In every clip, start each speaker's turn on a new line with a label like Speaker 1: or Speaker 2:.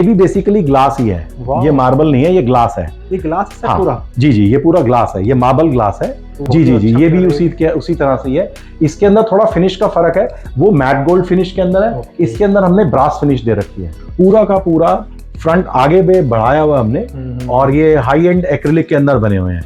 Speaker 1: ये भी basically glass ही है, ये मार्बल नहीं है, ये ग्लास है।
Speaker 2: ये ग्लास है
Speaker 1: हाँ,
Speaker 2: पूरा?
Speaker 1: जी जी, ये पूरा ग्लास है, ये मार्बल ग्लास है। जी जी जी, ये भी उसी तरह से ही है। इसके अंदर थोड़ा फिनिश का फर्क है, वो मैट गोल्ड फिनिश के अंदर है, इसके अंदर हमने ब्रास फिनिश दे रखी है। पूरा का पूरा फ्रंट आगे पे बढ़ाया हुआ हमने, और ये हाई एंड एक्रिलिक के अंदर बने हुए हैं।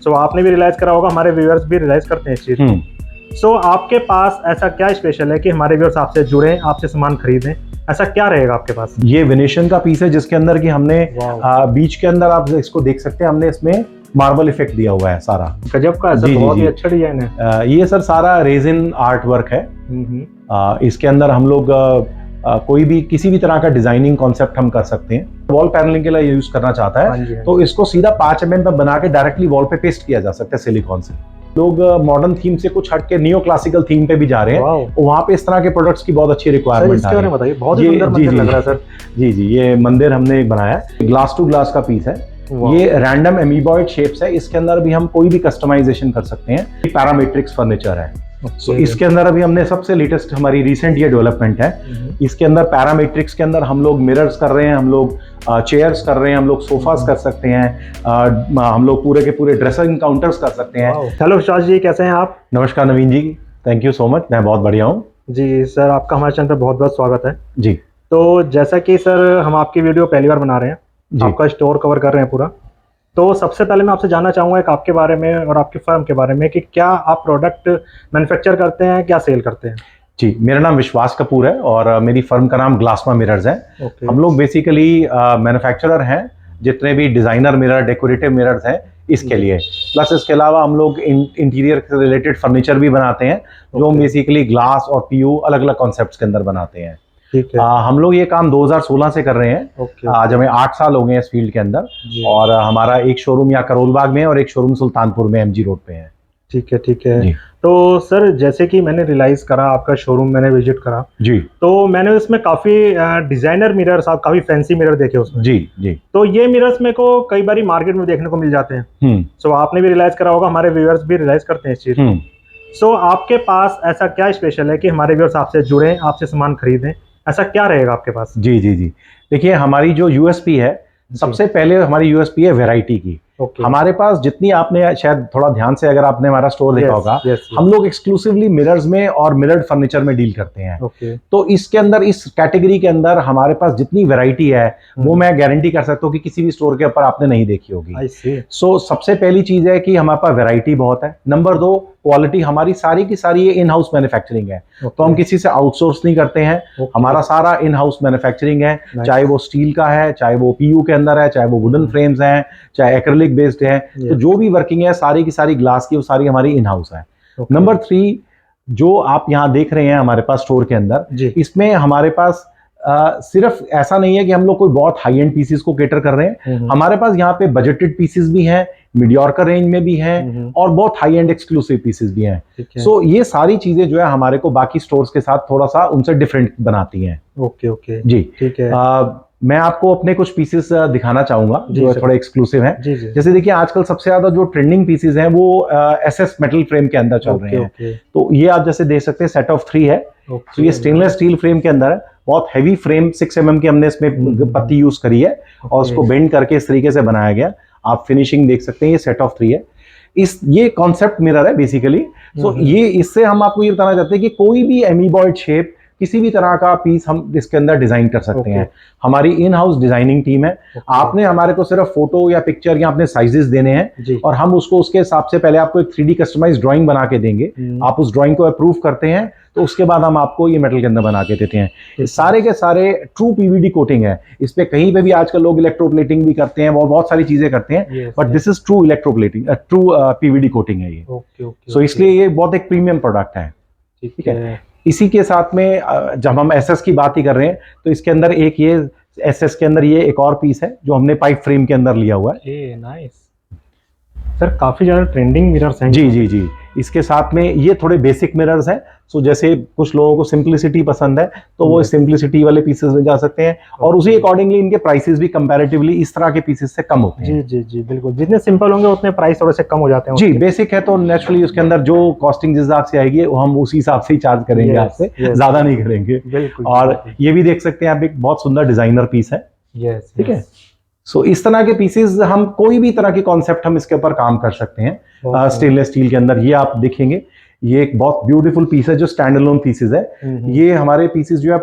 Speaker 2: सो आपने भी रियलाइज करा होगा, हमारे व्यूअर्स भी रियलाइज करते हैं इस चीज को। सो आपके पास ऐसा क्या स्पेशल है कि हमारे व्यूअर्स आपसे जुड़े, आपसे सामान खरीदें? ऐसा क्या रहेगा आपके पास?
Speaker 1: ये वेनेशियन का पीस है, जिसके अंदर की हमने बीच के अंदर, आप इसको देख सकते हैं, हमने इसमें मार्बल इफेक्ट दिया हुआ है सारा।
Speaker 2: गजब का है, बहुत ही अच्छा डिजाइन है।
Speaker 1: ये सर सारा रेजिन आर्ट वर्क है। इसके अंदर हम लोग कोई भी किसी भी तरह का डिजाइनिंग कॉन्सेप्ट हम कर सकते हैं। वॉल पैनलिंग के लिए यूज करना चाहता है तो इसको सीधा 5 mm पे बना के डायरेक्टली वॉल पे पेस्ट किया जा सकता है सिलिकॉन से। लोग मॉडर्न थीम से कुछ हट के नियो क्लासिकल थीम पे भी जा रहे हैं, वहाँ पे इस तरह के प्रोडक्ट्स की बहुत अच्छी रिक्वायरमेंट है।
Speaker 2: बताइए, बहुत ही सुंदर मंदिर लग रहा है सर।
Speaker 1: जी जी, ये मंदिर हमने एक बनाया है, ग्लास टू ग्लास का पीस है। ये रैंडम एमीबॉइड शेप्स है, इसके अंदर भी हम कोई भी कस्टमाइजेशन कर सकते हैं। पैरामेट्रिक्स फर्नीचर है। तो इसके अंदर अभी हमने सबसे लेटेस्ट हमारी रिसेंट ये डेवलपमेंट है। इसके अंदर पैरामेट्रिक्स के अंदर हम लोग मिरर्स कर रहे हैं, हम लोग चेयर्स कर रहे हैं, हम लोग सोफास कर सकते हैं, हम लोग पूरे के पूरे ड्रेसिंग काउंटर्स कर सकते हैं।
Speaker 2: हेलो विश्वास जी, कैसे हैं आप?
Speaker 1: नमस्कार नवीन जी, थैंक यू सो मच, मैं बहुत बढ़िया हूँ।
Speaker 2: जी सर, आपका हमारे चैनल पर बहुत बहुत स्वागत है
Speaker 1: जी।
Speaker 2: तो जैसा कि सर हम आपकी वीडियो पहली बार बना रहे हैं, आपका स्टोर कवर कर रहे हैं पूरा, तो सबसे पहले मैं आपसे जानना चाहूँगा एक आपके बारे में और आपकी फर्म के बारे में कि क्या आप प्रोडक्ट मैन्युफैक्चर करते हैं, क्या सेल करते हैं?
Speaker 1: जी, मेरा नाम विश्वास कपूर है और मेरी फर्म का नाम ग्लासमा मिरर्स है। हम लोग बेसिकली मैन्युफैक्चरर हैं, जितने भी डिजाइनर मिरर, डेकोरेटिव मिरर्स हैं इसके लिए। प्लस इसके अलावा हम लोग इंटीरियर से रिलेटेड फर्नीचर भी बनाते हैं, जो हम बेसिकली ग्लास और पीयू अलग अलग कॉन्सेप्ट्स के अंदर बनाते हैं।
Speaker 2: ठीक है।
Speaker 1: हम लोग ये काम 2016 से कर रहे हैं। आज हमें 8 साल हो गए हैं इस फील्ड के अंदर, और हमारा एक शोरूम यहाँ करोल बाग में और एक शोरूम सुल्तानपुर में MG रोड पे है।
Speaker 2: ठीक है, ठीक है। तो सर जैसे कि मैंने रियलाइज करा, आपका शोरूम मैंने विजिट करा
Speaker 1: जी, तो
Speaker 2: मैंने उसमें काफी डिजाइनर मिरर्स, काफी फैंसी मिरर देखे उसमें।
Speaker 1: जी जी।
Speaker 2: तो ये मिरर्स मेरे को कई बार मार्केट में देखने को मिल जाते हैं। सो आपने भी रियलाइज करा होगा, हमारे व्यूअर्स भी रियलाइज करते हैं इस चीज को। सो आपके पास ऐसा क्या स्पेशल है कि हमारे व्यूअर्स आपसे जुड़े, आपसे सामान खरीदें? ऐसा क्या रहेगा आपके पास?
Speaker 1: जी जी जी, देखिए हमारी जो USP है, सबसे पहले हमारी USP है वैरायटी की। हमारे पास जितनी, आपने शायद थोड़ा ध्यान से अगर आपने हमारा स्टोर देखा होगा, हम लोग एक्सक्लूसिवली मिरर्स में और मिरर्ड फर्नीचर में डील करते हैं। तो इसके अंदर, इस कैटेगरी के अंदर हमारे पास जितनी वैरायटी है वो मैं गारंटी कर सकता हूँ कि किसी भी स्टोर के ऊपर आपने नहीं देखी होगी। सो सबसे पहली चीज है कि हमारे पास वैरायटी बहुत है। नंबर 2, क्वालिटी हमारी सारी की सारी इन हाउस मैन्युफैक्चरिंग है। तो हम किसी से आउटसोर्स नहीं करते हैं, हमारा सारा इन हाउस मैन्युफैक्चरिंग है। चाहे वो स्टील का है, चाहे वो PU के अंदर है, चाहे वो वुडन फ्रेम्स हैं, चाहे एक्रिलिक बेस्ड है, तो जो भी वर्किंग है सारी की सारी ग्लास की, वो सारी हमारी इन हाउस है। नंबर 3, जो आप यहाँ देख रहे हैं हमारे पास स्टोर के अंदर, इसमें हमारे पास सिर्फ ऐसा नहीं है कि हम लोग कोई बहुत हाई एंड पीसेस को केटर कर रहे हैं। हमारे पास यहाँ पे बजटेड पीसेस भी हैं, मीडियोकर रेंज में भी हैं, और बहुत हाई एंड एक्सक्लूसिव पीसेस भी हैं। सो ये सारी चीजें जो है हमारे को बाकी स्टोर्स के साथ थोड़ा सा उनसे डिफरेंट बनाती हैं।
Speaker 2: ओके
Speaker 1: जी,
Speaker 2: ठीक है।
Speaker 1: मैं आपको अपने कुछ पीसेस दिखाना चाहूंगा जो थोड़े एक्सक्लूसिव हैं। जैसे देखिए, आजकल सबसे ज्यादा जो ट्रेंडिंग पीसेस हैं वो SS मेटल फ्रेम के अंदर चल रहे हैं। तो ये आप जैसे देख सकते हैं, सेट ऑफ 3 है। तो ये स्टेनलेस स्टील फ्रेम के अंदर है, बहुत हैवी फ्रेम, 6 mm की हमने इसमें पत्ती यूज करी है और उसको बेंड करके इस तरीके से बनाया गया। आप फिनिशिंग देख सकते हैं, ये सेट ऑफ 3 है। ये कॉन्सेप्ट मिरर है बेसिकली। सो ये, इससे हम आपको ये बताना चाहते हैं कि कोई भी एमीबॉइड शेप, किसी भी तरह का पीस हम इसके अंदर डिजाइन कर सकते हैं। हमारी इन हाउस डिजाइनिंग टीम है। आपने हमारे को सिर्फ फोटो या पिक्चर या अपने साइजेस देने हैं, और हम उसको उसके हिसाब से पहले आपको एक 3D कस्टमाइज ड्राइंग बना के देंगे। आप उस ड्राइंग को अप्रूव करते हैं, तो उसके बाद हम आपको ये मेटल के अंदर बना के देते हैं। सारे के सारे ट्रू PVD कोटिंग है। इस पे कहीं पे भी आजकल लोग इलेक्ट्रोप्लेटिंग भी करते हैं, वो बहुत सारी चीजें करते हैं, but this is true electroplating, true PVD coating है ये। सो इसलिए ये बहुत एक प्रीमियम प्रोडक्ट है। ठीक है। इसी के साथ में जब हम SS की बात ही कर रहे हैं, तो इसके अंदर एक ये SS के अंदर ये एक और पीस है जो हमने पाइप फ्रेम के अंदर लिया हुआ है।
Speaker 2: नाइस सर, काफी ज्यादा ट्रेंडिंग मिरर्स हैं।
Speaker 1: जी जी जी। इसके साथ में ये थोड़े बेसिक मिरर्स हैं। सो जैसे कुछ लोगों को सिंप्लिसिटी पसंद है, तो वो सिंप्लिसिटी वाले पीसेस में जा सकते हैं, और उसी अकॉर्डिंगली इनके प्राइसेस भी कंपैरेटिवली इस तरह के पीसेस से कम होते हैं।
Speaker 2: जी जी जी, बिल्कुल। जितने सिंपल होंगे उतने प्राइस थोड़े से कम हो जाते हैं।
Speaker 1: जी, बेसिक है तो नेचुरली उसके अंदर जो कॉस्टिंग जिस हिसाब से आएगी वो हम उसी हिसाब से ही चार्ज करेंगे, आपसे ज्यादा नहीं करेंगे। और ये भी देख सकते हैं आप, एक बहुत सुंदर डिजाइनर पीस है।
Speaker 2: यस,
Speaker 1: ठीक है। सो इस तरह के पीसेस हम कोई भी तरह की कॉन्सेप्ट हम इसके ऊपर काम कर सकते हैं स्टेनलेस स्टील के अंदर। ये आप देखेंगे, ये एक बहुत ब्यूटीफुल पीस है जो स्टैंड अलोन पीसेस है। ये हमारे पीसेस जो है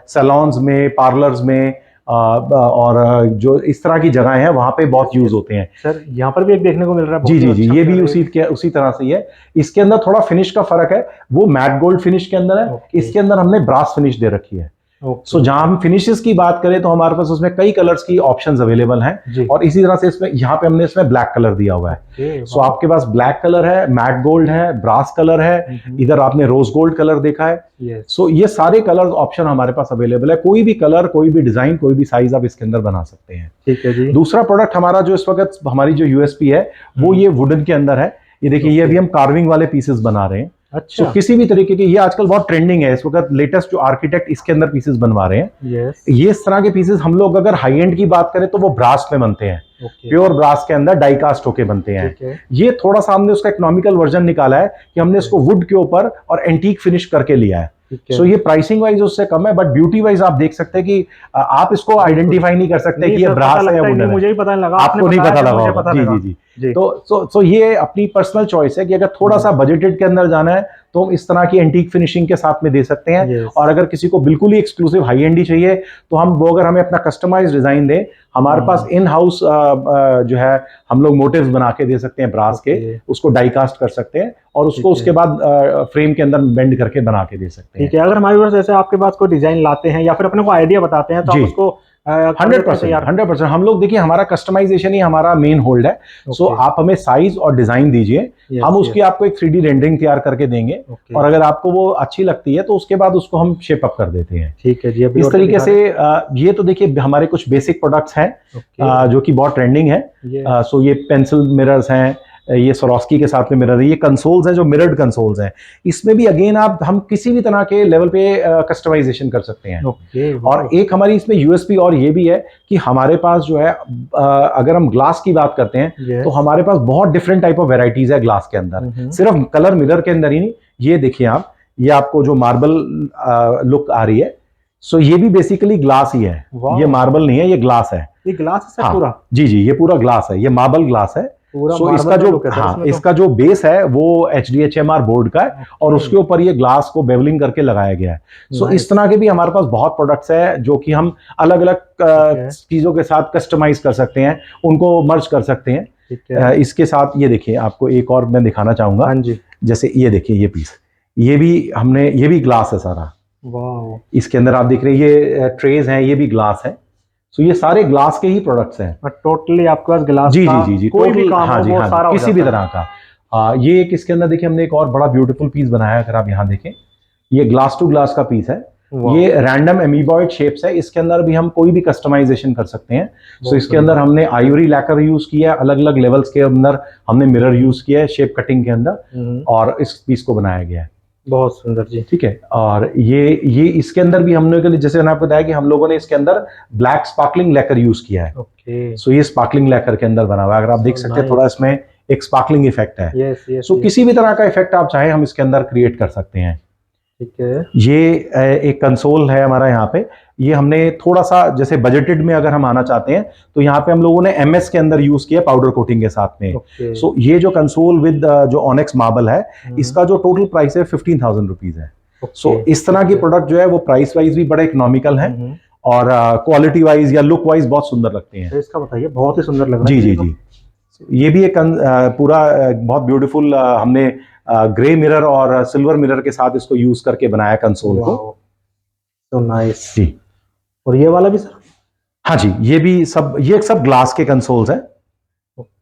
Speaker 1: सैलून्स में, पार्लर्स में और जो इस तरह की जगह है वहां पे बहुत यूज होते हैं।
Speaker 2: सर यहाँ पर भी एक देखने को मिल रहा है।
Speaker 1: जी जी जी, ये भी उसी तरह से ही है। इसके अंदर थोड़ा फिनिश का फर्क है, वो मैट गोल्ड फिनिश के अंदर है, इसके अंदर हमने ब्रास फिनिश दे रखी है। सो जहां हम फिनिशेस की बात करें तो हमारे पास उसमें कई कलर्स की ऑप्शंस अवेलेबल हैं, और इसी तरह से इसमें यहाँ पे हमने इसमें ब्लैक कलर दिया हुआ है। सो आपके पास ब्लैक कलर है, मैट गोल्ड है, ब्रास कलर है, इधर आपने रोज गोल्ड कलर देखा है। सो ये सारे कलर ऑप्शन हमारे पास अवेलेबल है। कोई भी कलर, कोई भी डिजाइन, कोई भी साइज आप इसके अंदर बना सकते हैं।
Speaker 2: ठीक है जी।
Speaker 1: दूसरा प्रोडक्ट हमारा जो इस वक्त हमारी जो यूएसपी है वो ये वुडन के अंदर है। ये देखिए, ये अभी हम कार्विंग वाले पीसेस बना रहे हैं।
Speaker 2: अच्छा।
Speaker 1: तो किसी भी तरीके के, ये आजकल बहुत ट्रेंडिंग है इस वक्त, लेटेस्ट जो आर्किटेक्ट इसके अंदर पीसेस बनवा रहे हैं। ये इस तरह के पीसेस हम लोग अगर हाई एंड की बात करें तो वो ब्रास में बनते हैं, प्योर ब्रास के अंदर डाई कास्ट होके बनते हैं। ये थोड़ा सा हमने उसका इकोनॉमिकल वर्जन निकाला है कि हमने इसको वुड के ऊपर और एंटीक फिनिश करके लिया है। सो ये प्राइसिंग वाइज उससे कम है, बट ब्यूटी वाइज आप देख सकते हैं कि आप इसको आइडेंटिफाई नहीं कर सकते कि ये ब्रास है या वुडन है।
Speaker 2: मुझे ही पता नहीं लगा,
Speaker 1: आपको नहीं पता लगा। जी जी जी। तो ये अपनी पर्सनल चॉइस है कि अगर थोड़ा सा बजटेड के अंदर जाना है तो हम इस तरह की एंटीक फिनिशिंग के साथ में दे सकते हैं। और अगर किसी को बिल्कुल ही एक्सक्लूसिव हाई एंड ही चाहिए तो हम वो, अगर हमें अपना कस्टमाइज्ड डिजाइन दें, हमारे पास इन हाउस जो है हम लोग मोटिव्स बना के दे सकते हैं ब्रास के, उसको डाई कास्ट कर सकते हैं और उसको उसके बाद फ्रेम के अंदर बेंड करके बना के दे सकते हैं।
Speaker 2: ठीक है। अगर हमारे व्यूअर्स ऐसे आपके पास कोई डिजाइन लाते हैं या फिर अपने को आइडिया बताते हैं तो आप उसको
Speaker 1: 100% हम लोग, देखिए हमारा कस्टमाइजेशन ही हमारा मेन होल्ड है। सो आप हमें साइज और डिजाइन दीजिए, हम उसकी आपको एक 3D रेंडरिंग तैयार करके देंगे, और अगर आपको वो अच्छी लगती है तो उसके बाद उसको हम शेप अप कर देते हैं।
Speaker 2: ठीक है जी।
Speaker 1: इस तरीके से ये तो देखिए हमारे कुछ बेसिक प्रोडक्ट्स हैं जो कि बहुत ट्रेंडिंग है। सो ये पेंसिल मिरर्स हैं, ये स्वरोस्की के साथ में मिरर है, ये कंसोल्स हैं जो मिरर्ड कंसोल्स हैं। इसमें भी अगेन हम किसी भी तरह के लेवल पे कस्टमाइजेशन कर सकते हैं। और एक हमारी इसमें यूएसपी और ये भी है कि हमारे पास जो है अगर हम ग्लास की बात करते हैं तो हमारे पास बहुत डिफरेंट टाइप ऑफ वेराइटीज है ग्लास के अंदर, सिर्फ कलर मिरर के अंदर ही नहीं। ये देखिए आप, ये आपको जो मार्बल लुक आ रही है, सो ये भी बेसिकली ग्लास ही है, ये मार्बल नहीं है, ये ग्लास है।
Speaker 2: ये ग्लास है पूरा?
Speaker 1: जी जी, ये पूरा ग्लास है, ये मार्बल ग्लास है। सो इसका जो बेस है वो HDHMR बोर्ड का है, और उसके ऊपर ये ग्लास को बेवलिंग करके लगाया गया है। सो इस तरह के भी हमारे पास बहुत प्रोडक्ट्स है जो कि हम अलग अलग चीजों के साथ कस्टमाइज कर सकते हैं, उनको मर्ज कर सकते हैं। इसके साथ ये देखिए, आपको एक और मैं दिखाना चाहूंगा। जैसे ये देखिए, ये पीस, ये भी ग्लास है सारा। इसके अंदर आप देख रहे हैं ये ट्रेज हैं, ये भी ग्लास है। सो ये सारे ग्लास के ही प्रोडक्ट्स हैं।
Speaker 2: टोटली आपके पास ग्लास
Speaker 1: जी जी जी जी,
Speaker 2: कोई भी काम
Speaker 1: हाँ जी, हाँ
Speaker 2: सारा
Speaker 1: किसी भी तरह का। ये एक इसके अंदर देखिए हमने एक और बड़ा ब्यूटीफुल पीस बनाया है, अगर आप यहाँ देखें, ये ग्लास टू ग्लास का पीस है। ये रैंडम एमीबॉइड शेप्स है, इसके अंदर भी हम कोई भी कस्टमाइजेशन कर सकते हैं। सो इसके अंदर हमने आइवरी लैकर यूज किया है, अलग अलग लेवल्स के अंदर हमने मिरर यूज किया है शेप कटिंग के अंदर, और इस पीस को बनाया गया है।
Speaker 2: बहुत सुंदर जी।
Speaker 1: ठीक है। और ये इसके अंदर भी हमने, जैसे मैंने आपको बताया कि हम लोगों ने इसके अंदर ब्लैक स्पार्कलिंग लैकर यूज किया है। सो ये स्पार्कलिंग लैकर के अंदर बना हुआ है, अगर आप देख सकते हैं थोड़ा इसमें एक स्पार्कलिंग इफेक्ट है। सो किसी भी तरह का इफेक्ट आप चाहे हम इसके अंदर क्रिएट कर सकते हैं।
Speaker 2: ठीक है।
Speaker 1: ये एक कंसोल है हमारा यहाँ पे, ये हमने थोड़ा सा जैसे बजटेड में अगर हम आना चाहते हैं तो यहाँ पे हम लोगों ने MS के अंदर यूज किया पाउडर कोटिंग के साथ में। सो ये जो कंसोल विद जो ऑनेक्स मार्बल है, इसका जो टोटल प्राइस है 15,000 रुपीज है। सो इस तरह की प्रोडक्ट जो है वो प्राइस वाइज भी बड़ा इकोनॉमिकल है, और क्वालिटी वाइज या लुक वाइज बहुत सुंदर लगते हैं।
Speaker 2: इसका बताइए, बहुत ही सुंदर लग रहा
Speaker 1: है। जी जी जी। ये भी एक पूरा बहुत ब्यूटीफुल हमने ग्रे मिरर और सिल्वर मिरर के साथ इसको यूज करके बनाया कंसोल को।
Speaker 2: तो नाइस
Speaker 1: जी।
Speaker 2: और ये वाला भी सर?
Speaker 1: हाँ जी, ये सब ग्लास के कंसोल्स हैं।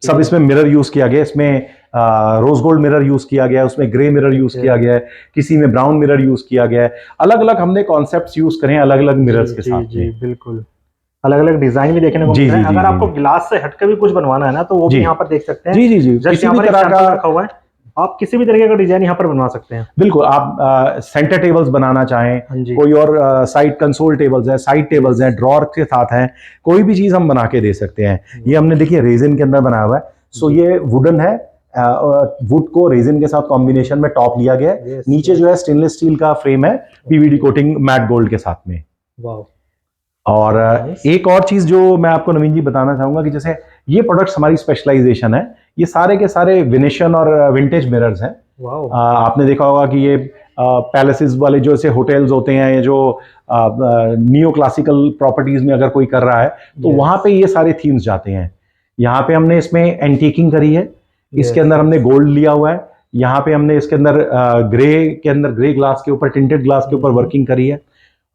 Speaker 1: सब इसमें मिरर यूज किया गया, इसमें रोज गोल्ड मिरर यूज किया गया है, उसमें ग्रे मिरर यूज किया गया है, किसी में ब्राउन मिरर यूज किया गया है। अलग अलग हमने कॉन्सेप्ट्स यूज करे हैं अलग अलग मिरर्स के साथ।
Speaker 2: जी बिल्कुल, अलग अलग डिजाइन भी देखने को मिल रहा है। अगर आपको ग्लास से हटकर भी कुछ बनवाना है ना तो वो भी यहाँ पर देख सकते हैं।
Speaker 1: जी जी जी, किसी भी तरह का
Speaker 2: रखा हुआ है, आप किसी भी तरीके का डिजाइन यहाँ पर बनवा सकते हैं।
Speaker 1: बिल्कुल, आप सेंटर टेबल्स बनाना चाहें, कोई और साइड कंसोल टेबल्स है, साइड टेबल्स हैं, ड्रॉर के साथ हैं, कोई भी चीज हम बना के दे सकते हैं। ये हमने देखिए रेजिन के अंदर बनाया हुआ है। सो ये वुडन है, वुड को रेजिन के साथ कॉम्बिनेशन में टॉप लिया गया है। नीचे जो है स्टेनलेस स्टील का फ्रेम है, PVD कोटिंग मैट गोल्ड के साथ में। और एक और चीज जो मैं आपको नवीन जी बताना चाहूंगा कि जैसे ये प्रोडक्ट्स हमारी स्पेशलाइजेशन है, ये सारे के सारे वेनेशियन और विंटेज मिरर्स हैं। आपने देखा होगा कि ये पैलेसेस वाले जो ऐसे होटल्स होते हैं, ये जो नियो क्लासिकल प्रॉपर्टीज में अगर कोई कर रहा है तो वहां पे ये सारे थीम्स जाते हैं। यहाँ पे हमने इसमें एंटीकिंग करी है, इसके अंदर हमने गोल्ड लिया हुआ है, यहाँ पे हमने इसके अंदर ग्रे ग्लास के ऊपर, टिंटेड ग्लास के ऊपर वर्किंग करी है,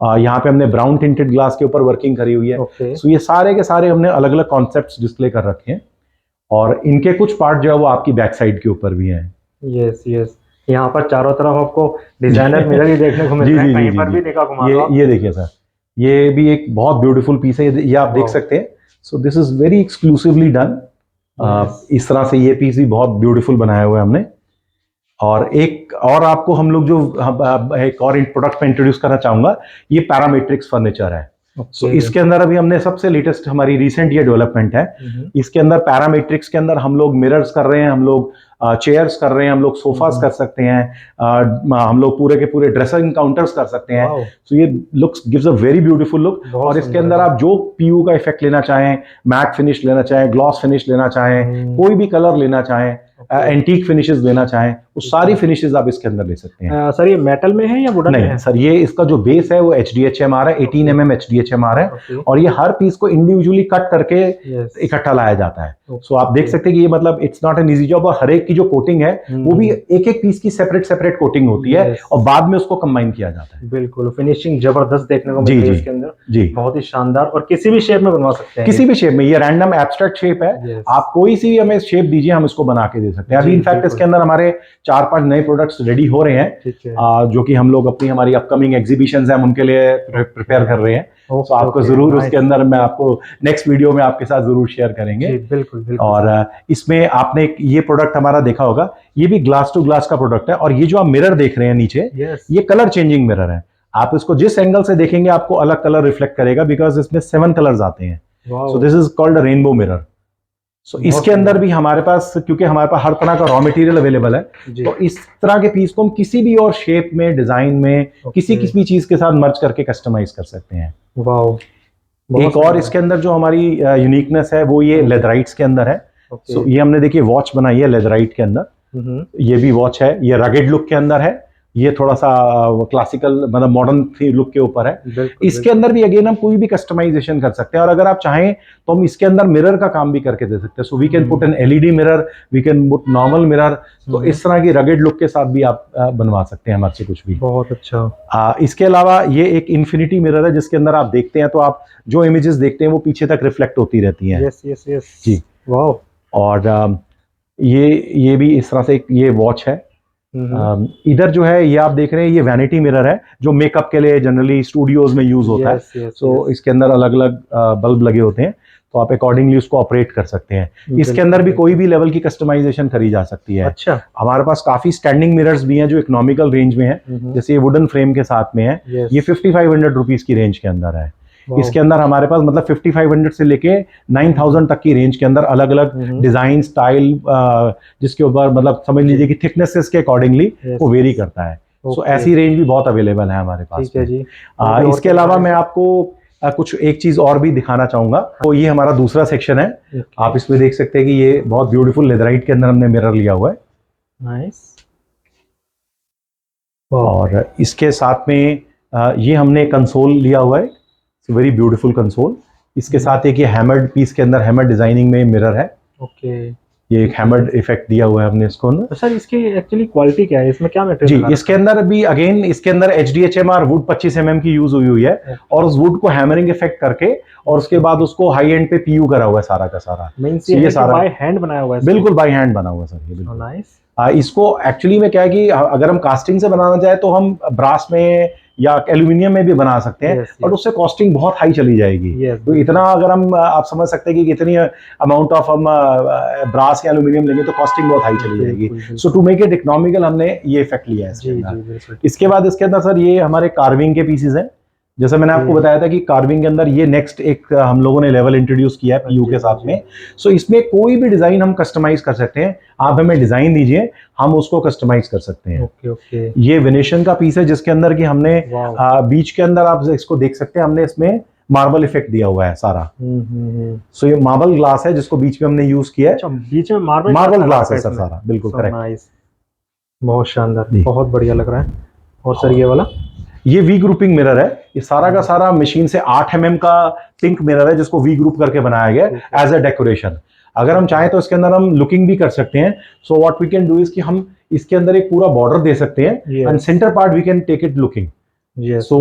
Speaker 1: यहाँ पे हमने ब्राउन टिंटेड ग्लास के ऊपर वर्किंग करी हुई है। सो ये सारे के सारे हमने अलग अलग कॉन्सेप्ट्स डिस्प्ले कर रखे हैं और इनके कुछ पार्ट जो है वो आपकी बैक साइड के ऊपर भी हैं।
Speaker 2: यस यस, यहाँ पर चारों तरफ आपको डिजाइनर मिरर ही देखने को मिल रहा है, कहीं पर भी देखा घुमा
Speaker 1: ये देखिए सर, ये भी एक बहुत ब्यूटीफुल पीस है, ये आप देख सकते हैं। So this is very exclusively done. इस तरह से ये पीस भी बहुत ब्यूटीफुल बनाया हुआ है हमने। और एक और आपको हम लोग जो एक और प्रोडक्ट में इंट्रोड्यूस करना चाहूंगा, ये पैरामेट्रिक्स फर्नीचर है। सो इसके अंदर अभी हमने सबसे लेटेस्ट हमारी रिसेंट ये डेवलपमेंट है, इसके अंदर पैरामेट्रिक्स के अंदर हम लोग मिरर्स कर रहे हैं, हम लोग चेयर्स कर रहे हैं, हम लोग सोफास कर सकते हैं, हम लोग पूरे के पूरे ड्रेसिंग काउंटर्स कर सकते हैं। सो ये looks gives a very beautiful look. और इसके अंदर आप जो पीयू का इफेक्ट लेना चाहें, मैट फिनिश लेना चाहें, ग्लॉस फिनिश लेना चाहें, कोई भी कलर लेना चाहें, एंटीक फिनिशेस लेना चाहें, वो सारी फिनिशेस आप इसके अंदर ले सकते हैं।
Speaker 2: सर ये मेटल में है या वुडन में है?
Speaker 1: सर ये इसका जो बेस है वो HDHMR है, 18 mm HDHMR है। और ये हर पीस को इंडिविजुअली कट करके इकट्ठा लाया जाता है। सो आप देख सकते हैं कि ये मतलब it's not an easy job, और हर एक की जो कोटिंग है वो भी एक एक पीस की सेपरेट कोटिंग होती है और बाद में उसको कंबाइन किया जाता है।
Speaker 2: बिल्कुल, फिनिशिंग जबरदस्त देखने को मिलती है इसके अंदर
Speaker 1: जी,
Speaker 2: बहुत ही शानदार। और किसी भी शेप में बनवा सकते हैं,
Speaker 1: किसी भी शेप में, ये रैंडम एब्स्ट्रैक्ट शेप है, आप कोई सी भी हमें शेप दीजिए, हम इसको बना के दे सकते हैं। अभी इनफैक्ट इसके अंदर हमारे 4-5 नए प्रोडक्ट्स रेडी हो रहे हैं, जो कि हम लोग अपनी हमारी अपकमिंग एग्जीबिशंस हैं उनके लिए प्रिपेयर कर रहे हैं। तो आपको जरूर उसके अंदर मैं आपको नेक्स्ट वीडियो में आपके साथ जरूर शेयर करेंगे।
Speaker 2: बिल्कुल।
Speaker 1: और इसमें आपने ये प्रोडक्ट हमारा देखा होगा, ये भी ग्लास टू ग्लास का प्रोडक्ट है। और ये जो आप मिरर देख रहे हैं नीचे, ये कलर चेंजिंग मिरर है। आप इसको जिस एंगल से देखेंगे आपको अलग कलर रिफ्लेक्ट करेगा, बिकॉज इसमें 7 कलर्स आते हैं। So this is called a rainbow mirror. So इसके अंदर भी हमारे पास, क्योंकि हमारे पास हर तरह का रॉ मटेरियल अवेलेबल है, तो इस तरह के पीस को हम किसी भी और शेप में, डिजाइन में, किसी भी चीज के साथ मर्ज करके कस्टमाइज कर सकते हैं। एक और इसके अंदर जो हमारी यूनिकनेस है वो ये लेदराइट्स के अंदर है। सो ये हमने देखिए वॉच बनाई है लेदराइट के अंदर, ये भी वॉच है, ये रगेड लुक के अंदर है, ये थोड़ा सा क्लासिकल मतलब मॉडर्न लुक के ऊपर है। इसके अंदर भी अगेन हम कोई भी कस्टमाइजेशन कर सकते हैं, और अगर आप चाहें तो हम इसके अंदर मिरर का काम भी करके दे सकते हैं। So we can put an LED mirror, we can put normal mirror. तो इस तरह की रगेड लुक के साथ भी आप बनवा सकते हैं हमारे से कुछ भी।
Speaker 2: बहुत अच्छा।
Speaker 1: इसके अलावा ये एक इन्फिनिटी मिरर है, जिसके अंदर आप देखते हैं तो आप जो इमेजेस देखते हैं वो पीछे तक रिफ्लेक्ट होती रहती हैं।
Speaker 2: यस
Speaker 1: जी,
Speaker 2: वाह।
Speaker 1: और ये भी इस तरह से ये वॉच है। इधर जो है ये आप देख रहे हैं, ये वैनिटी मिरर है जो मेकअप के लिए जनरली स्टूडियोज में यूज होता है। सो इसके अंदर अलग अलग बल्ब लगे होते हैं, तो आप अकॉर्डिंगली उसको ऑपरेट कर सकते हैं। इसके अंदर भी कोई भी लेवल की कस्टमाइजेशन करी जा सकती है।
Speaker 2: अच्छा,
Speaker 1: हमारे पास काफी स्टैंडिंग मिरर्स भी हैं जो इकोनॉमिकल रेंज में है, जैसे ये वुडन फ्रेम के साथ में है, ये 5500 रुपीज की रेंज के अंदर है। इसके अंदर हमारे पास मतलब 5500 से लेके 9000 तक की रेंज के अंदर अलग अलग डिजाइन स्टाइल, जिसके ऊपर मतलब समझ लीजिए कि थिकनेसेस के अकॉर्डिंगली वो वेरी करता है। सो ऐसी रेंज भी बहुत अवेलेबल है हमारे पास।
Speaker 2: ठीक है जी।
Speaker 1: इसके अलावा मैं आपको कुछ एक चीज और भी दिखाना चाहूंगा। तो ये हमारा दूसरा सेक्शन है, आप इसमें देख सकते हैं कि ये बहुत ब्यूटीफुल लेदराइट के अंदर हमने मिरर लिया हुआ है।
Speaker 2: नाइस।
Speaker 1: और इसके साथ में ये हमने कंसोल लिया हुआ है, वेरी ब्यूटीफुल कंसोल। इसके साथ एक ये हैमर्ड पीस के अंदर हैमर्ड डिजाइनिंग में मिरर है। ये एक हैमर्ड इफेक्ट दिया हुआ है हमने इसको ना।
Speaker 2: तो सर इसकी एक्चुअली क्वालिटी क्या है, इसमें क्या मटेरियल?
Speaker 1: जी, इसके अंदर भी अगेन इसके अंदर HDHMR वुड 25 mm की यूज हुई है, और उस वुड को हैमरिंग इफेक्ट करके और उसके बाद उसको हाई एंड पे PU करा हुआ है सारा का सारा।
Speaker 2: ये सारा बाय हैंड बनाया हुआ है?
Speaker 1: बिल्कुल बाय हैंड बना हुआ है सर, ये बिल्कुल।
Speaker 2: नाइस।
Speaker 1: इसको एक्चुअली में क्या है कि अगर हम कास्टिंग से बनाना चाहे तो हम ब्रास में या एल्यूमिनियम में भी बना सकते हैं, बट उससे कॉस्टिंग बहुत हाई चली जाएगी। तो इतना अगर हम आप समझ सकते हैं कि कितनी अमाउंट ऑफ हम ब्रास या एल्यूमिनियम लेंगे तो कॉस्टिंग बहुत हाई चली जाएगी। सो टू मेक इट इकोनॉमिकल हमने ये इफेक्ट लिया है इसके अंदर। इसके बाद इसके अंदर सर ये हमारे कार्विंग के पीसेज हैं। जैसे मैंने आपको बताया था कि कार्विंग के अंदर ये नेक्स्ट एक हम लोगों ने लेवल इंट्रोड्यूस किया है PU के साथ में। सो इसमें कोई भी डिजाइन हम कस्टमाइज कर सकते हैं, आप हमें डिजाइन दीजिए, हम उसको कस्टमाइज कर सकते हैं। ये वेनेशियन का पीस है जिसके अंदर कि हमने बीच के अंदर आप इसको देख सकते हैं, हमने इसमें मार्बल इफेक्ट दिया हुआ है सारा। सो ये मार्बल ग्लास है जिसको बीच में हमने यूज किया है।
Speaker 2: अच्छा, बीच में
Speaker 1: मार्बल ग्लास है सर सारा, बिल्कुल करेक्ट।
Speaker 2: बहुत शानदार, बहुत बढ़िया लग रहा है। और सर ये वाला,
Speaker 1: ये वी ग्रुपिंग मिरर है। ये सारा का सारा मशीन से 8 mm का पिंक मिरर है जिसको वी ग्रुप करके बनाया गया है एज अ डेकोरेशन। अगर हम चाहें तो इसके अंदर हम लुकिंग भी कर सकते हैं। So what we can do is कि हम इसके अंदर एक पूरा बॉर्डर दे सकते हैं and centre part we can take it looking. so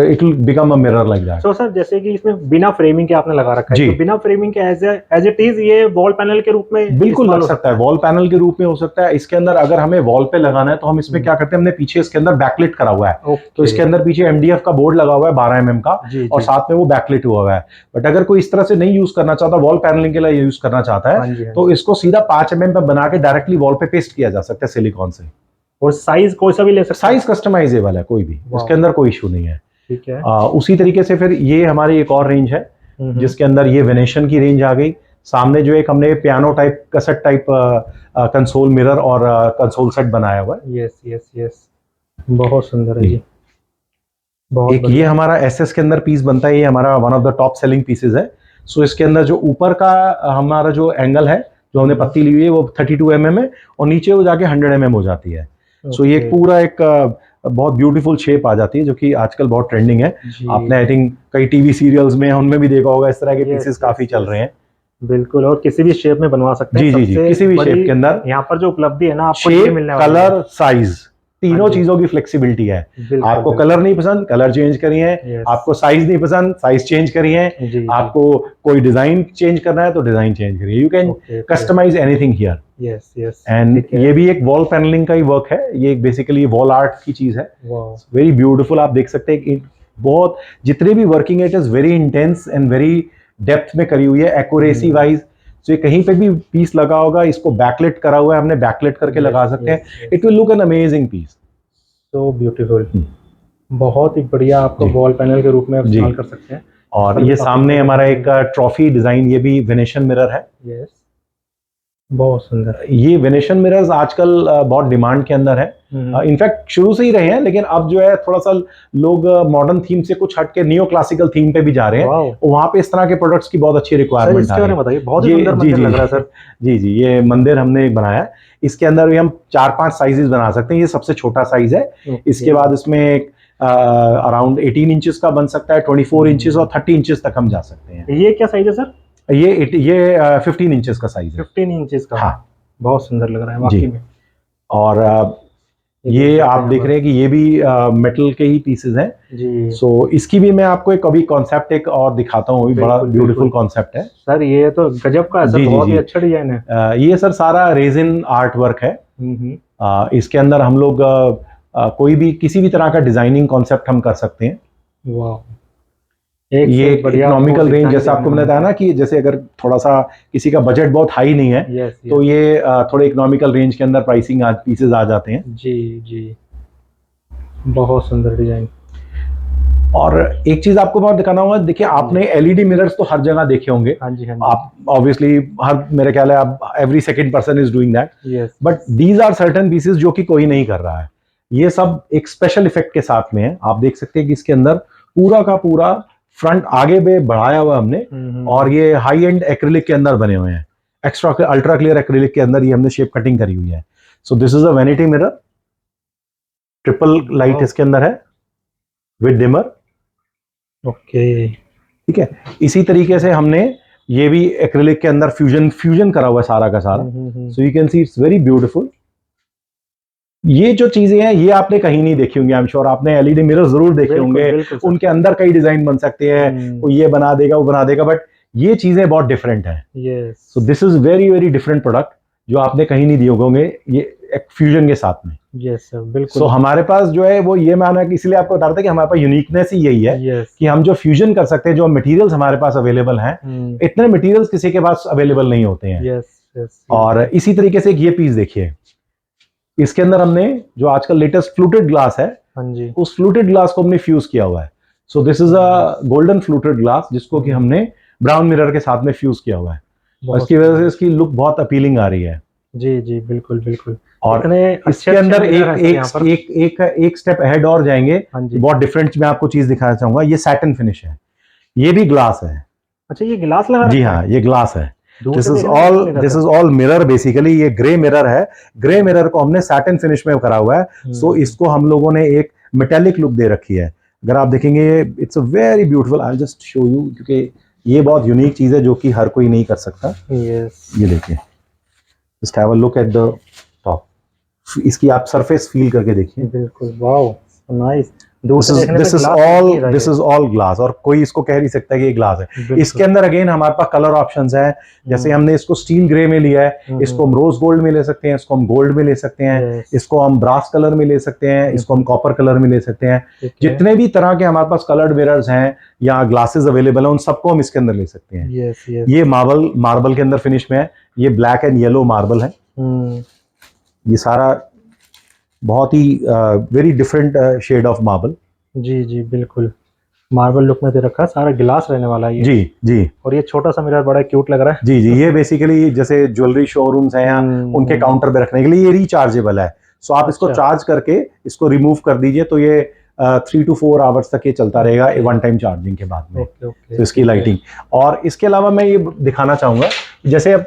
Speaker 1: it will become a mirror like that.
Speaker 2: So sir जैसे कि इसमें बिना फ्रेमिंग के आपने लगा रखा है, तो बिना फ्रेमिंग के एज इट इज ये वॉल पैनल के रूप में
Speaker 1: बिल्कुल लग सकता है, वॉल पैनल के रूप में हो सकता है। इसके अंदर अगर हमें वॉल पे लगाना है तो हम इसमें क्या करते हैं, हमने पीछे इसके अंदर बैकलिट करा हुआ है। तो इसके अंदर पीछे MDF का बोर्ड लगा हुआ है 12 mm का, और साथ में वो बैकलिट हुआ हुआ है। बट अगर कोई इस तरह से नहीं यूज करना चाहता, वॉल पैनलिंग के लिए यूज करना चाहता है, तो इसको सीधा 5 mm पे बना के डायरेक्टली वॉल पे पेस्ट किया जा सकता है सिलिकॉन से।
Speaker 2: और साइज कोई सा भी ले सकते हैं,
Speaker 1: साइज कस्टमाइजेबल है कोई भी, इसके अंदर कोई इशू नहीं है।
Speaker 2: ठीक है।
Speaker 1: उसी तरीके से फिर ये हमारी एक और रेंज है जिसके अंदर ये वेनेशन की रेंज आ गई। सामने जो एक हमने piano type cassette type console mirror और कंसोल सेट बनाया हुआ है।
Speaker 2: यस यस यस, बहुत सुंदर है ये।
Speaker 1: एक ये हमारा SS के अंदर पीस बनता है, ये हमारा one of the top selling pieces है। सो इसके अंदर जो ऊपर का हमारा जो एंगल है, जो हमने पत्ती ली हुई है, वो 32 mm है, और नीचे वो जाके 100 mm हो जाती है। सो ये पूरा एक बहुत ब्यूटीफुल शेप आ जाती है, जो कि आजकल बहुत ट्रेंडिंग है। आपने आई थिंक कई टीवी सीरियल्स में उनमें भी देखा होगा, इस तरह के पीसेस काफी चल रहे हैं।
Speaker 2: बिल्कुल, और किसी भी शेप में बनवा सकते हैं।
Speaker 1: जी, किसी भी शेप के अंदर।
Speaker 2: यहाँ पर जो उपलब्धि है ना, आपको
Speaker 1: शेप, कलर, साइज, तीनों चीजों की फ्लेक्सिबिलिटी है। आपको कलर नहीं पसंद, कलर चेंज करिए। आपको साइज नहीं पसंद, साइज चेंज करिए। आपको कोई डिजाइन चेंज करना है तो डिजाइन चेंज करिए। You can customise anything here.
Speaker 2: Yes yes.
Speaker 1: And ये भी एक वॉल पैनलिंग का ही वर्क है। ये बेसिकली वॉल आर्ट की चीज है। Very beautiful. आप देख सकते हैं बहुत, जितने भी वर्किंग है, it is very intense and very depth में करी हुई है, एक्यूरेसी वाइज। तो ये कहीं पे भी पीस लगा होगा, इसको बैकलेट करा हुआ है, हमने बैकलेट करके लगा सकते हैं। It will look an amazing piece.
Speaker 2: So beautiful, बहुत ही बढ़िया। आपको वॉल पैनल के रूप में इस्तेमाल कर सकते हैं।
Speaker 1: और ये सामने हमारा एक ट्रॉफी डिजाइन, ये भी वेनेशन मिरर है।
Speaker 2: यस, बहुत सुंदर।
Speaker 1: ये वेनेशन मिरर्स आजकल बहुत डिमांड के अंदर है। इनफैक्ट शुरू से ही रहे हैं, लेकिन अब जो है थोड़ा सा लोग मॉडर्न थीम से कुछ हट के नियो क्लासिकल थीम पे भी जा रहे हैं। वहां पे इस तरह के प्रोडक्ट्स की बहुत अच्छी रिक्वायरमेंट है।
Speaker 2: बताइए, बहुत सुंदर मंदिर लग रहा है सर।
Speaker 1: जी, ये मंदिर हमने एक बनाया है। इसके अंदर भी हम 4-5 साइजेस बना सकते हैं। ये सबसे छोटा साइज है। इसके बाद इसमें अराउंड 18 इंचेस का बन सकता है, 24 इंचेस और 30 इंचेस तक हम जा सकते हैं।
Speaker 2: ये क्या साइज है सर?
Speaker 1: ये 15 इंचेस का साइज है।
Speaker 2: 15 इंचेस का।
Speaker 1: हाँ,
Speaker 2: बहुत सुंदर लग रहा है वाकई में।
Speaker 1: और ये आप देख रहे हैं कि ये भी मेटल के ही पीसेस हैं जी। सो इसकी भी मैं आपको एक अभी कॉन्सेप्ट एक और दिखाता हूँ। भी बड़ा ब्यूटीफुल कॉन्सेप्ट है सर।
Speaker 2: ये तो गजब का है सर, बहुत ही अच्छा डिजाइन है।
Speaker 1: ये सर सारा रेजिन आर्ट वर्क है। इसके अंदर हम लोग कोई भी किसी भी तरह का डिजाइनिंग कॉन्सेप्ट हम कर सकते हैं।
Speaker 2: वाह,
Speaker 1: ये इकोनॉमिकल रेंज, जैसा आपको मैंने बताया ना कि जैसे अगर थोड़ा सा किसी का बजट बहुत हाई नहीं है, तो ये थोड़े इकोनॉमिकल रेंज के अंदर प्राइसिंग पीसेस आ जाते हैं।
Speaker 2: जी, बहुत सुंदर डिजाइन।
Speaker 1: और एक चीज आपको मैं दिखाना होगा, देखिए आपने LED मिरर्स तो हर जगह देखे होंगे।
Speaker 2: हाँ जी।
Speaker 1: आप ऑब्वियसली हर, मेरे ख्याल है आप every second person is doing that, but these are certain pieces जो कि कोई नहीं कर रहा है। ये सब एक स्पेशल इफेक्ट के साथ में है। आप देख सकते हैं कि इसके अंदर पूरा का पूरा फ्रंट आगे पे बढ़ाया हुआ हमने, और ये हाई एंड एक्रिलिक के अंदर बने हुए हैं। एक्स्ट्रा अल्ट्रा क्लियर एक्रिलिक के अंदर ये हमने शेप कटिंग करी हुई है। सो this is a vanity mirror, triple light इसके अंदर है विद डिमर।
Speaker 2: ओके, ठीक
Speaker 1: है। इसी तरीके से हमने ये भी एक्रिलिक के अंदर फ्यूजन करा हुआ है सारा का सारा। So you can see it's very beautiful. ये जो चीजें हैं ये आपने कहीं नहीं देखी होंगी। आई एम श्योर आपने LED मिरर जरूर देखे होंगे, उनके अंदर कई डिजाइन बन सकते हैं, वो ये बना देगा वो बना देगा, बट ये चीजें बहुत डिफरेंट है। सो this is very very different product जो आपने कहीं नहीं दिए होंगे, ये एक फ्यूजन के साथ में।
Speaker 2: यस सर, बिल्कुल।
Speaker 1: सो हमारे पास जो है वो ये माना कि इसलिए आपको बता रहा था कि हमारे पास यूनिकनेस ही यही है कि हम जो फ्यूजन कर सकते हैं, जो मटेरियल्स हमारे पास अवेलेबल हैं, इतने मटेरियल्स किसी के पास अवेलेबल नहीं होते हैं। और इसी तरीके से ये पीस देखिए, इसके अंदर हमने जो आजकल लेटेस्ट फ्लूटेड ग्लास है, उस फ्लूटेड ग्लास को हमने फ्यूज किया हुआ है। सो this is a golden fluted glass जिसको कि हमने ब्राउन मिरर के साथ में फ्यूज किया हुआ है। इसकी वजह से इसकी लुक बहुत अपीलिंग आ रही है।
Speaker 2: जी, बिल्कुल।
Speaker 1: और इसके अंदर एक स्टेप अहेड और जाएंगे, बहुत डिफरेंट मैं आपको चीज दिखाना चाहूंगा। ये सैटिन फिनिश है। ये भी ग्लास है।
Speaker 2: अच्छा, ये गिलास लगा
Speaker 1: जी
Speaker 2: रखा है?
Speaker 1: हाँ, ये ग्लास है।
Speaker 2: दूर
Speaker 1: दिस
Speaker 2: से
Speaker 1: इज
Speaker 2: देखने में
Speaker 1: ऑल
Speaker 2: अच्छा लग
Speaker 1: दिस
Speaker 2: रहा
Speaker 1: इज ऑल मिरर बेसिकली। ये ग्रे मिरर है। ग्रे मिरर को हमने सैटिन फिनिश में करा हुआ है। सो इसको हम लोगों ने एक मेटेलिक लुक दे रखी है। अगर आप देखेंगे, it's a very beautiful. I just show you, क्योंकि ये बहुत यूनिक चीज है जो कि हर कोई नहीं कर सकता।
Speaker 2: यस,
Speaker 1: ये देखिए, just have a look at the top. इसकी आप सरफेस फील करके देखिए।
Speaker 2: बिल्कुल, वाओ, नाइस। दूर से देखने पे
Speaker 1: दिस इज
Speaker 2: ग्लास
Speaker 1: ऑल
Speaker 2: नहीं रहा
Speaker 1: दिस
Speaker 2: ये।
Speaker 1: इज ऑल ग्लास, और कोई इसको कह नहीं सकता कि ये ग्लास है।
Speaker 2: बिल्कुल।
Speaker 1: इसके अंदर अगेन हमारे पास कलर ऑप्शंस हैं। जैसे हमने इसको स्टील ग्रे में लिया है, इसको हम रोज गोल्ड में ले सकते हैं, इसको हम गोल्ड में ले सकते हैं,
Speaker 2: Yes.
Speaker 1: इसको हम ब्रास कलर में ले सकते हैं, इसको हम कॉपर कलर में ले सकते हैं।
Speaker 2: ठीक है।
Speaker 1: जितने भी तरह के हमारे पास कलर्ड मिरर्स हैं या ग्लासेस अवेलेबल हैं, उन सबको हम इसके अंदर ले सकते हैं।
Speaker 2: Yes, yes.
Speaker 1: ये मार्बल के अंदर फिनिश में है। ये ब्लैक एंड येलो मार्बल है। ये सारा बहुत ही very different shade of marble.
Speaker 2: जी जी, बिल्कुल। मार्बल लुक में दे रखा है, सारा गिलास रहने वाला है ये।
Speaker 1: जी जी
Speaker 2: और ये छोटा सा मिरर बड़ा क्यूट लग रहा है।
Speaker 1: जी जी। ये बेसिकली जैसे ज्वेलरी शोरूम्स हैं या उनके काउंटर पे रखने के लिए ये रिचार्जेबल है। सो आप इसको चार्ज करके इसको रिमूव कर दीजिए, तो ये 3 to 4 आवर्स तक ये चलता रहेगा वन टाइम चार्जिंग के बाद में। तो इसकी लाइटिंग, और इसके अलावा मैं ये दिखाना चाहूंगा, जैसे अब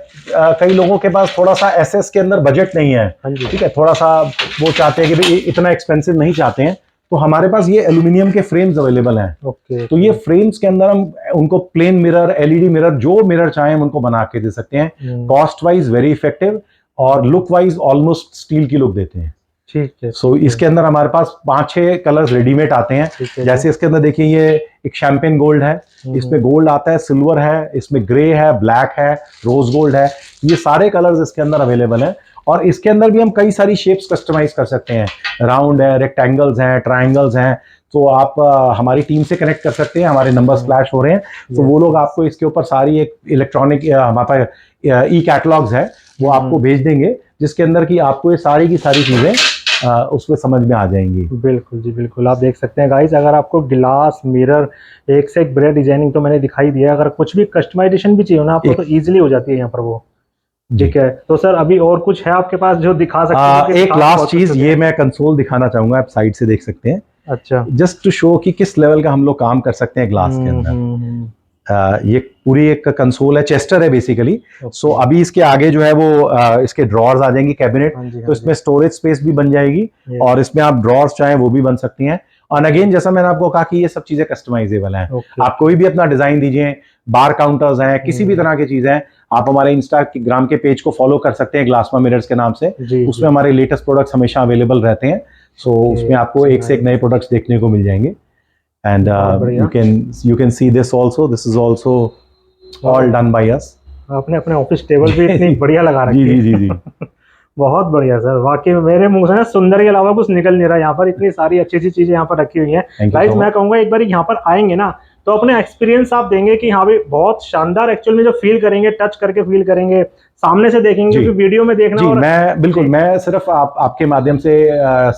Speaker 1: कई लोगों के पास थोड़ा सा एसएस के अंदर बजट नहीं है, ठीक है, थोड़ा सा वो चाहते हैं कि भाई इतना एक्सपेंसिव नहीं चाहते हैं, तो हमारे पास ये एल्यूमिनियम के फ्रेम्स अवेलेबल हैं। तो ये फ्रेम्स के अंदर हम उनको प्लेन मिरर, एलईडी मिरर, जो मिरर चाहें हम उनको बना के दे सकते हैं। कॉस्ट वाइज वेरी इफेक्टिव और लुक वाइज ऑलमोस्ट स्टील की लुक देते हैं।
Speaker 2: ठीक है।
Speaker 1: सो इसके अंदर हमारे पास 5-6 कलर्स रेडीमेड आते हैं। जैसे इसके अंदर देखिए, ये एक शैंपेन गोल्ड है, इसमें गोल्ड आता है, सिल्वर है, इसमें ग्रे है, ब्लैक है, रोज गोल्ड है। ये सारे कलर्स इसके अंदर अवेलेबल हैं। और इसके अंदर भी हम कई सारी शेप्स कस्टमाइज कर सकते हैं। राउंड है, रेक्टेंगल्स हैं, ट्राइंगल्स हैं। तो आप हमारी टीम से कनेक्ट कर सकते हैं। हमारे नंबर्स फ्लैश हो रहे हैं, तो वो लोग आपको इसके ऊपर सारी एक इलेक्ट्रॉनिक हमारे पास ई कैटलॉग्स है, वो आपको भेज देंगे, जिसके अंदर की आपको ये सारी की सारी चीजें उसमें समझ में आ जाएंगी।
Speaker 2: बिल्कुल जी, बिल्कुल। आप देख सकते हैं गाइस, अगर आपको गिलास, मिरर, एक से एक बढ़िया डिजाइनिंग तो मैंने दिखाई दिया, अगर कुछ भी कस्टमाइजेशन भी चाहिए ना आपको तो इजीली हो जाती है यहाँ पर वो। ठीक है, तो सर अभी और कुछ है आपके पास जो दिखा सकते हैं?
Speaker 1: एक लास्ट चीज, ये मैं कंसोल दिखाना चाहूंगा, आप साइड से देख सकते हैं।
Speaker 2: अच्छा,
Speaker 1: जस्ट टू शो कि किस लेवल का हम लोग काम कर सकते हैं ग्लास के अंदर। ये पूरी एक कंसोल है, चेस्टर है बेसिकली। सो अभी इसके आगे जो है वो इसके ड्रॉर्स आ जाएंगी, कैबिनेट, तो इसमें स्टोरेज स्पेस भी बन जाएगी, और इसमें आप ड्रॉर्स चाहें वो भी बन सकती हैं। और अगेन जैसा मैंने आपको कहा कि ये सब चीजें कस्टमाइजेबल हैं। आप कोई भी अपना डिजाइन दीजिए, बार काउंटर्स हैं, किसी भी तरह की चीजें हैं, आप हमारे इंस्टाग्राम के पेज को फॉलो कर सकते हैं, ग्लासमा मिरर्स के नाम से। उसमें हमारे लेटेस्ट प्रोडक्ट्स हमेशा अवेलेबल रहते हैं। सो उसमें आपको एक से एक नए प्रोडक्ट्स देखने को मिल जाएंगे। And you can see this also. This is also all done by us.
Speaker 2: आपने अपने ऑफिस टेबल भी इतनी बढ़िया लगा रखी है।
Speaker 1: जी जी जी।
Speaker 2: बहुत बढ़िया सर, वाकई में मेरे मुंह से ना सुंदर के अलावा कुछ निकल नहीं रहा। यहाँ पर इतनी सारी अच्छी अच्छी चीजें यहाँ पर रखी हुई हैं। गाइस, मैं कहूँगा एक बार यहाँ पर आएंगे ना तो अपने एक्सपीरियंस आप देंगे कि हाँ भाई बहुत शानदार एक्चुअल में जो फील करेंगे, टच करके फील करेंगे, सामने से देखेंगे, क्योंकि वीडियो में देखना।
Speaker 1: जी, मैं बिल्कुल, मैं सिर्फ आपके माध्यम से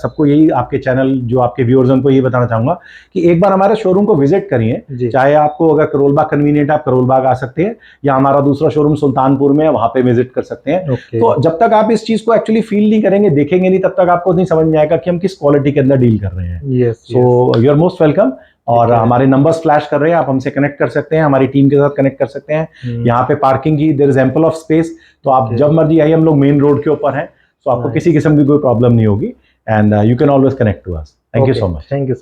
Speaker 1: सबको यही, आपके चैनल जो आपके व्यूअर्स उनको ये बताना चाहूंगा कि एक बार हमारे शोरूम को विजिट करिए। चाहे आपको अगर करोल बाग कन्वीनियंट, आप करोल बाग आ सकते हैं, या हमारा दूसरा शोरूम सुल्तानपुर में है, वहां पे विजिट कर सकते हैं। तो जब तक आप इस चीज को एक्चुअली फील नहीं करेंगे, देखेंगे नहीं, तब तक आपको नहीं समझ में आएगा कि हम किस क्वालिटी के अंदर डील कर रहे हैं। So you are most welcome. और हमारे नंबर्स फ्लैश कर रहे हैं, आप हमसे कनेक्ट कर सकते हैं, हमारी टीम के साथ कनेक्ट कर सकते हैं। यहाँ पे पार्किंग की there is ample of space, तो आप जब मर्जी आइए, हम लोग मेन रोड के ऊपर हैं, तो आपको किसी किस्म की कोई प्रॉब्लम नहीं होगी। And you can always connect to us. Thank you so much.
Speaker 2: Thank you.